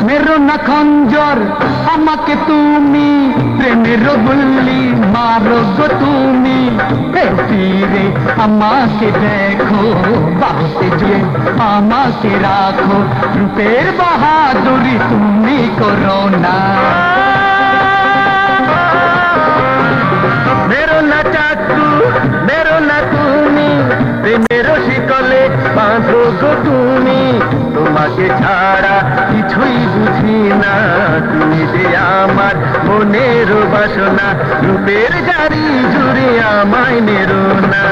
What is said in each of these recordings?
মেরো না খঞ্জর আমাকে তুমি, প্রেমের গুল্লি মারো গো তুমি। ফিরে আমাকে দেখো, বাহুতে যে আমাকে রাখো, রূপের বাহাদুরি তুমি করো না। মেরো না চাকু, মেরো না তুমি, প্রেমের শিকলে বাঁধো গো তুমি। তোমাকে ছাড়া কিছুই বুঝি না, তুমি যে আমার মনের বাসনা, রূপের জারি জুড়ে আমায় মেরো না।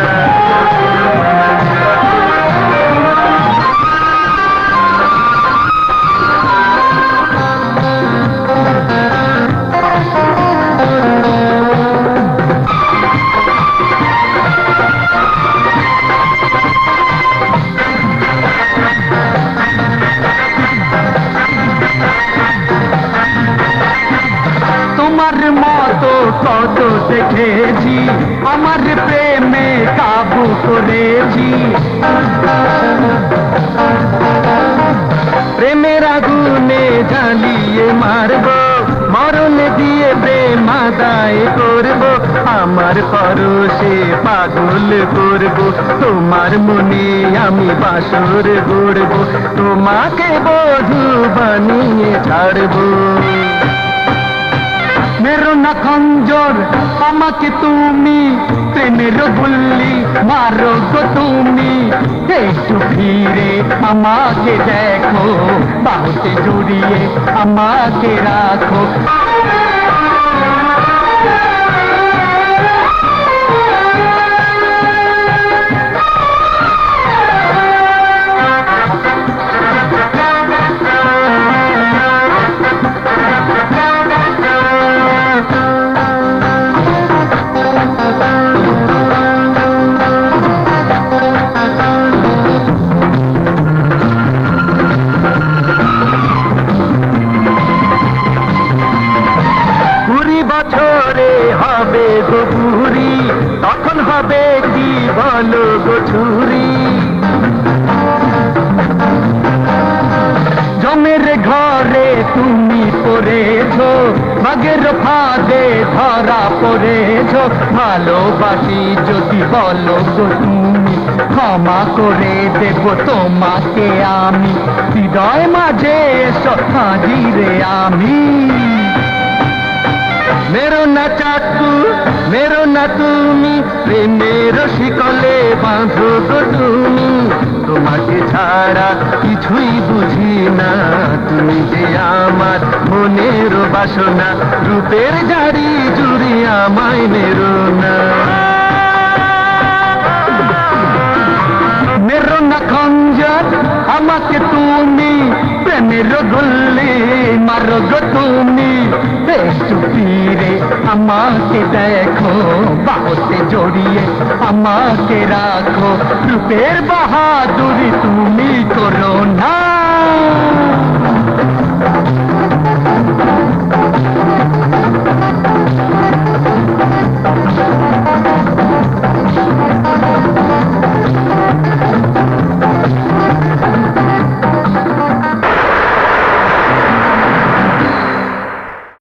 তোমার মতো কত দেখেছি, আমার প্রেমে কাবু করেছি। প্রেমের আগুনে জ্বালিয়ে মারব, মরণ দিয়ে প্রেম আদায় করব। আমার পরশে পাগল করব, তোমার মনে আমি বাসর গড়ব, তোমাকে বধূ বানিয়ে ছাড়ব। মেরো না খঞ্জর আমাকে তুমি, প্রেমের গুল্লি মারো গো তুমি। একটু ফিরে আমাকে দেখো, বাহুতে জড়িয়ে আমাকে রাখো। বছরে হবে গো বুড়ি, তখন হবে কি বলো গো ছুরি। জমের ঘরে তুমি পড়েছো, বাগের ফাঁদে ধরা পড়েছো। ভালোবাসি যদি বলো গো তুমি, ক্ষমা করে দেব তোমাকে আমি। হৃদয় মাঝে এসো হাজিরে আমি। মেরো না চাকু, মেরো না তুমি, প্রেমের শিকলে বাঁধো গো তুমি। তোমাকে ছাড়া কিছুই বুঝি না, তুমি যে আমার মনের বাসনা, রূপের জারি জুড়ি আমায় মেরো না। মেরো না খঞ্জর আমাকে তুমি, প্রেমের গুল্লি মারো গো তুমি। একটু ফিরে আমাকে দেখো, বাহুতে জড়িয়ে আমাকে রাখো, রূপের বাহাদুরি তুমি করো